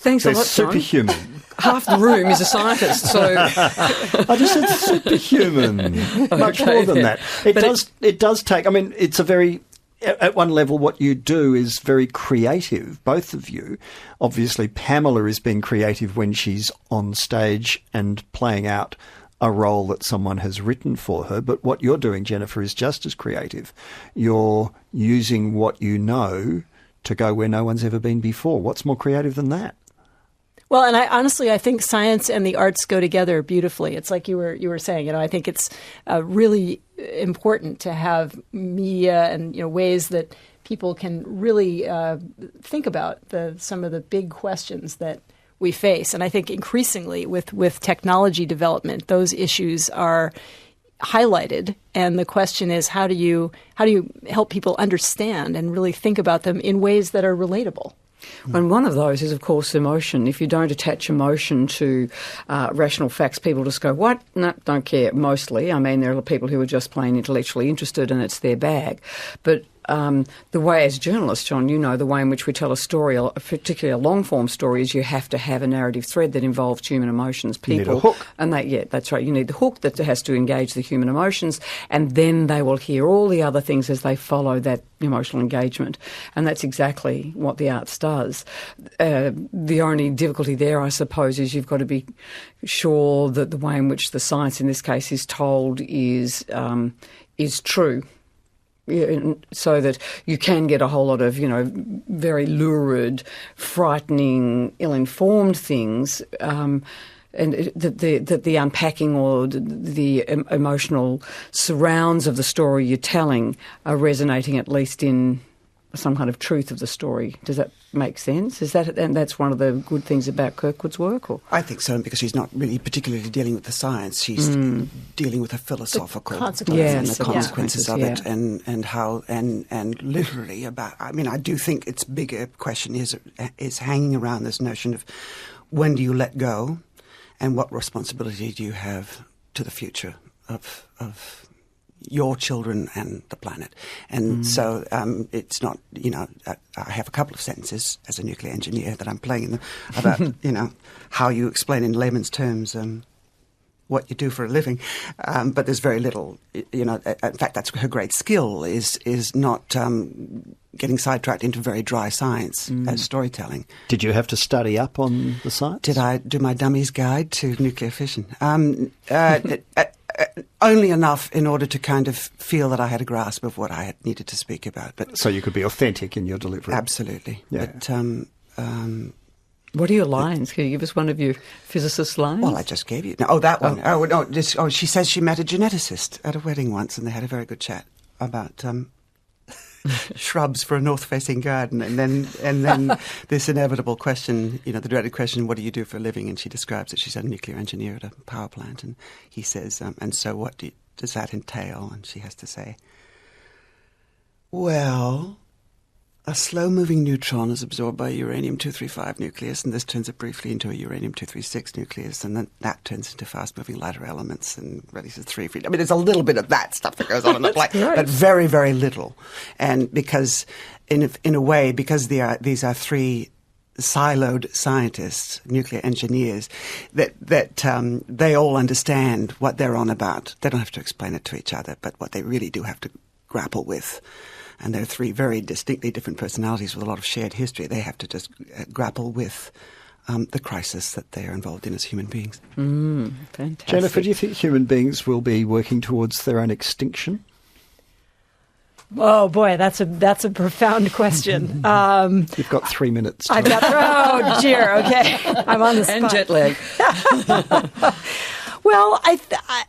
Thanks a lot, John. Superhuman. Half the room is a scientist, so... I just said superhuman. Much more than that. It does take... I mean, it's a very... At one level, what you do is very creative, both of you. Obviously, Pamela is being creative when she's on stage and playing out a role that someone has written for her. But what you're doing, Jennifer, is just as creative. You're using what you know to go where no one's ever been before. What's more creative than that? Well, and I think science and the arts go together beautifully. It's like you were saying. I think it's really important to have media and ways that people can really think about some of the big questions that we face. And I think increasingly with technology development, those issues are highlighted. And the question is, how do you help people understand and really think about them in ways that are relatable? And one of those is, of course, emotion. If you don't attach emotion to rational facts, people just go, what? No, don't care, mostly. I mean, there are people who are just plain intellectually interested and it's their bag. But the way, as journalists, John, the way in which we tell a story, particularly a long-form story, is you have to have a narrative thread that involves human emotions. People, you need a hook. And that's right. You need the hook that has to engage the human emotions, and then they will hear all the other things as they follow that emotional engagement. And that's exactly what the arts does. The only difficulty there, I suppose, is you've got to be sure that the way in which the science in this case is told is true. So that you can get a whole lot of, very lurid, frightening, ill-informed things, and that the unpacking or the emotional surrounds of the story you're telling are resonating at least in some kind of truth of the story. Does that make sense? And that's one of the good things about Kirkwood's work? Or? I think so, because she's not really particularally dealing with the science. She's dealing with the philosophical and the consequences of it, and how and literally about. I mean, I do think its bigger question is hanging around this notion of when do you let go, and what responsibility do you have to the future of your children and the planet. And so it's not, I have a couple of sentences as a nuclear engineer that I'm playing about, how you explain in layman's terms what you do for a living. But there's very little, in fact, that's her great skill is not getting sidetracked into very dry science as storytelling. Did you have to study up on the science? Did I do my dummy's guide to nuclear fission? Only enough in order to kind of feel that I had a grasp of what I had needed to speak about. But so you could be authentic in your delivery. Absolutely. Yeah. But, what are your lines? Can you give us one of your physicist lines? Well, I just gave you. No, that one. Oh, no. She says she met a geneticist at a wedding once, and they had a very good chat about shrubs for a north-facing garden, and then this inevitable question, the dreaded question, what do you do for a living? And she describes it. She's a nuclear engineer at a power plant, and he says, and so what does that entail? And she has to say, well, a slow-moving neutron is absorbed by a uranium-235 nucleus, and this turns it briefly into a uranium-236 nucleus, and then that turns into fast-moving lighter elements and releases 3 free. I mean, there's a little bit of that stuff that goes on in the play, but very, very little. And because, in a way, because these are 3 siloed scientists, nuclear engineers, that they all understand what they're on about. They don't have to explain it to each other, but what they really do have to grapple with. And there are 3 very distinctly different personalities with a lot of shared history. They have to just grapple with the crisis that they are involved in as human beings. Fantastic. Jennifer, do you think human beings will be working towards their own extinction? Oh boy, that's a profound question. You've got 3 minutes. I've got. Oh dear. Okay, I'm on the spot. And jet lag. Well,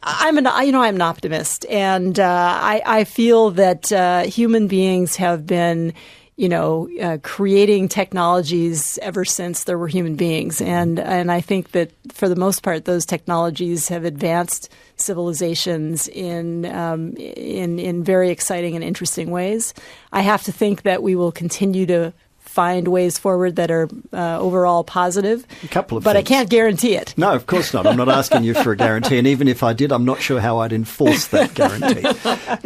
I'm an optimist, and I feel that human beings have been, creating technologies ever since there were human beings, and I think that for the most part, those technologies have advanced civilizations in very exciting and interesting ways. I have to think that we will continue to find ways forward that are overall positive. A couple of but things. I can't guarantee it. No, of course not. I'm not asking you for a guarantee. And even if I did, I'm not sure how I'd enforce that guarantee,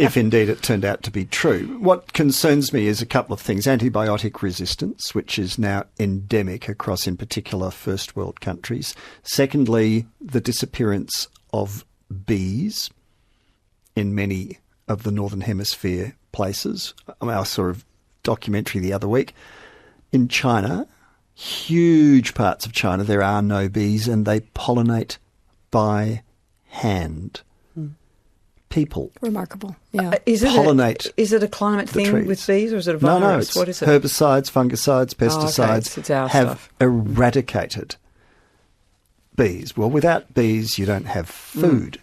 if indeed it turned out to be true. What concerns me is a couple of things. Antibiotic resistance, which is now endemic across, in particular, first world countries. Secondly, the disappearance of bees in many of the Northern Hemisphere places. I saw a documentary the other week. In China, huge parts of China, there are no bees and they pollinate by hand. People. Remarkable. Yeah. Pollinate. Is it a climate thing trees. With bees, or is it a virus? No, it's what is it? Herbicides, fungicides, pesticides It's our have stuff. eradicated bees. Well, without bees, you don't have food.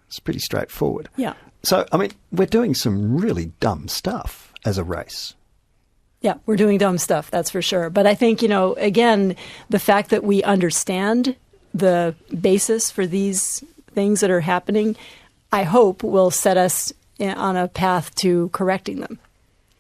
It's pretty straightforward. Yeah. So, I mean, we're doing some really dumb stuff as a race. Yeah, we're doing dumb stuff, that's for sure. But I think, again, the fact that we understand the basis for these things that are happening, I hope will set us on a path to correcting them.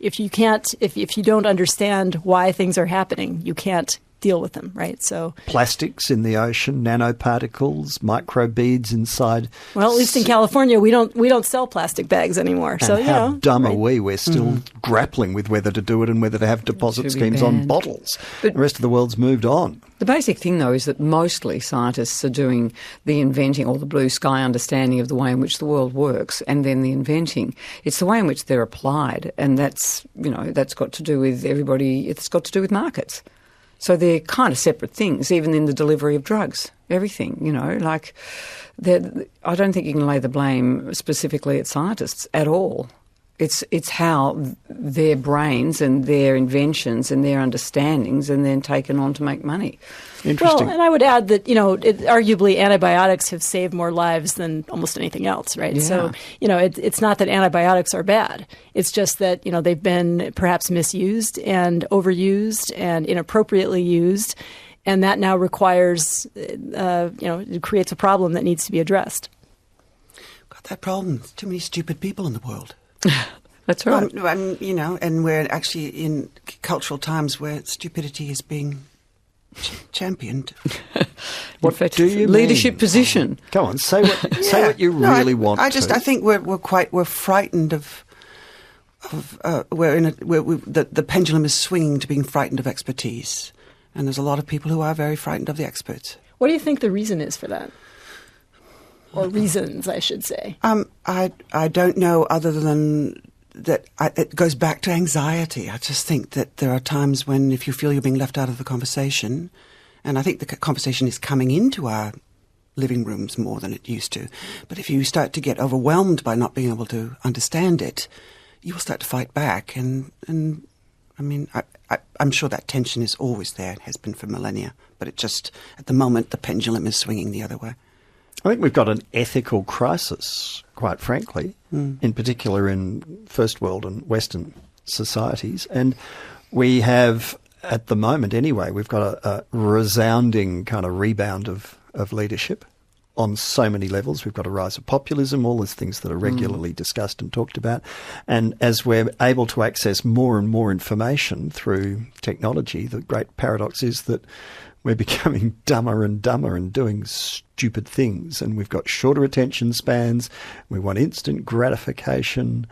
If you can't, if you don't understand why things are happening, you can't deal with them, right? So plastics in the ocean, nanoparticles, microbeads inside. Well, at least in California, we don't sell plastic bags anymore. And so how dumb right. are we? We're still grappling with whether to do it and whether to have deposit schemes on bottles. But the rest of the world's moved on. The basic thing, though, is that mostly scientists are doing the inventing or the blue sky understanding of the way in which the world works, and then the inventing. It's the way in which they're applied, and that's got to do with everybody. It's got to do with markets. So they're kind of separate things, even in the delivery of drugs, everything, like I don't think you can lay the blame specifically at scientists at all. It's how their brains and their inventions and their understandings and then taken on to make money. Interesting. Well, and I would add that, arguably antibiotics have saved more lives than almost anything else, right? Yeah. So, it's not that antibiotics are bad. It's just that, they've been perhaps misused and overused and inappropriately used. And that now requires, it creates a problem that needs to be addressed. Got that problem. Too many stupid people in the world. That's right. And we're actually in cultural times where stupidity is being championed. What do you leadership mean? position? Go on, say what you really want. I think we're frightened of the pendulum is swinging to being frightened of expertise, and there's a lot of people who are very frightened of the experts. What do you think the reason is for that? Or reasons, I should say. I don't know, other than that it goes back to anxiety. I just think that there are times when if you feel you're being left out of the conversation, and I think the conversation is coming into our living rooms more than it used to, but if you start to get overwhelmed by not being able to understand it, you will start to fight back. And I mean, I'm sure that tension is always there. It has been for millennia. But it just, at the moment, the pendulum is swinging the other way. I think we've got an ethical crisis, quite frankly, in particular in first world and Western societies. And we have, at the moment anyway, we've got a resounding kind of rebound of leadership on so many levels. We've got a rise of populism, all these things that are regularly discussed and talked about. And as we're able to access more and more information through technology, the great paradox is that we're becoming dumber and dumber and doing stupid things. And we've got shorter attention spans. We want instant gratification.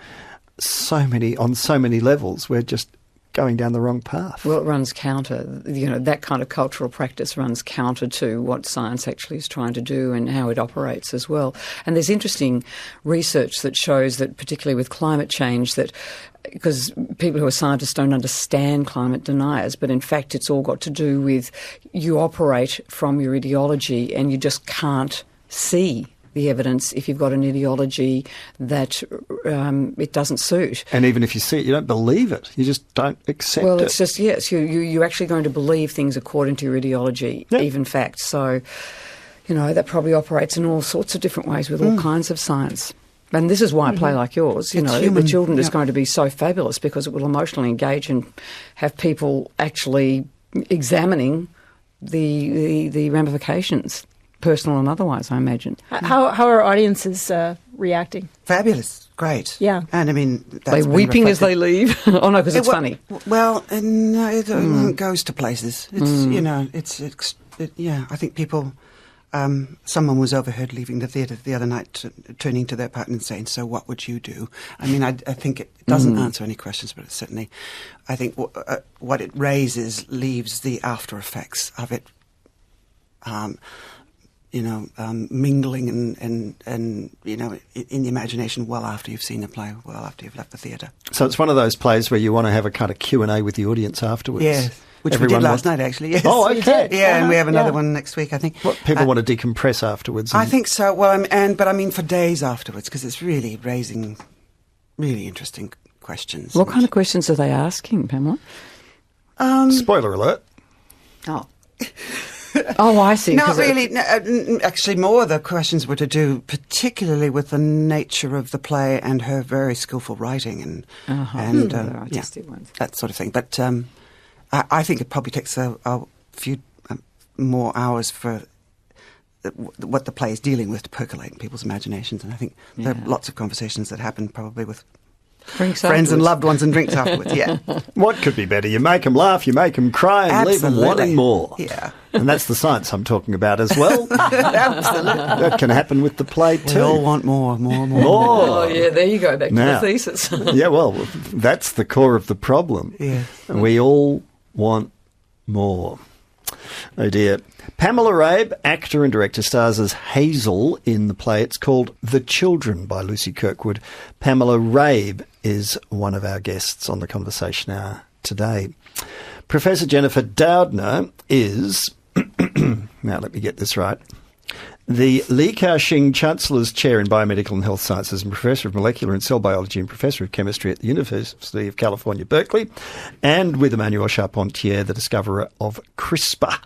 On so many levels, we're just going down the wrong path. Well, it runs counter. That kind of cultural practice runs counter to what science actually is trying to do and how it operates as well. And there's interesting research that shows that, particularly with climate change, that because people who are scientists don't understand climate deniers, but in fact it's all got to do with you operate from your ideology and you just can't see the evidence if you've got an ideology that it doesn't suit. And even if you see it, you don't believe it. You just don't accept it. Well, it's just, yes, you're actually going to believe things according to your ideology, even facts. So, that probably operates in all sorts of different ways with all kinds of science. And this is why a play like yours, the children is going to be so fabulous because it will emotionally engage and have people actually examining the ramifications, personal and otherwise, I imagine. How are audiences reacting? Fabulous. Great. Yeah. And I mean, that's They're been weeping as reflected. they leave. Oh no, because it's funny. Well, no, it goes to places. It's you know, yeah. I think people. Someone was overheard leaving the theatre the other night, turning to their partner and saying, "So what would you do?" I mean, I think it doesn't answer any questions, but it's certainly, I think what it raises leaves the after effects of it. Mingling and in the imagination well after you've seen the play, well after you've left the theatre. So it's one of those plays where you want to have a kind of Q&A with the audience afterwards. Yeah, which we did last night, actually. Yes. Oh, okay. Yeah, and we have another one next week, I think. What, people want to decompress afterwards. I think so. Well, but I mean for days afterwards, because it's really raising really interesting questions. What kind of questions are they asking, Pamela? Spoiler alert. Oh. Oh, I see. Not really. Actually, more of the questions were to do particularly with the nature of the play and her very skillful writing and artistic ones. that sort of thing. But I think it probably takes a few more hours for what the play is dealing with to percolate in people's imaginations. And I think there are lots of conversations that happen probably with friends and loved ones and drinks afterwards, yeah. What could be better? You make them laugh, you make them cry, and leave them wanting more. Yeah. And that's the science I'm talking about as well. Absolutely. That can happen with the play too. We all want more. Oh, yeah, there you go, back to Now, the thesis. Yeah, well, that's the core of the problem. Yeah. We all want more. Oh dear. Pamela Rabe, actor and director, stars as Hazel in the play. It's called The Children by Lucy Kirkwood. Pamela Rabe is one of our guests on the Conversation Hour today. Professor Jennifer Doudna is, now let me get this right, the Li Ka-shing Chancellor's Chair in Biomedical and Health Sciences and Professor of Molecular and Cell Biology and Professor of Chemistry at the University of California, Berkeley, and with Emmanuel Charpentier, the discoverer of CRISPR,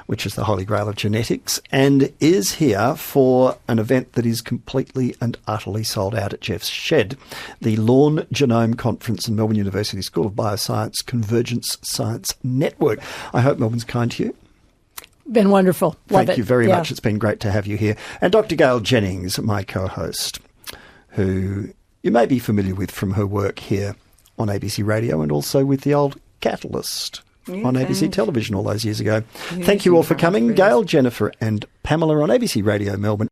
which is the holy grail of genetics, and is here for an event that is completely and utterly sold out at Jeff's Shed, the Lawn Genome Conference in Melbourne University School of Bioscience Convergence Science Network. I hope Melbourne's kind to you. Been wonderful. Thank you very much. It's been great to have you here. And Dr. Gael Jennings, my co-host, who you may be familiar with from her work here on ABC Radio and also with the old Catalyst on ABC Television all those years ago. Thank you all for coming. Gael, Jennifer and Pamela on ABC Radio Melbourne.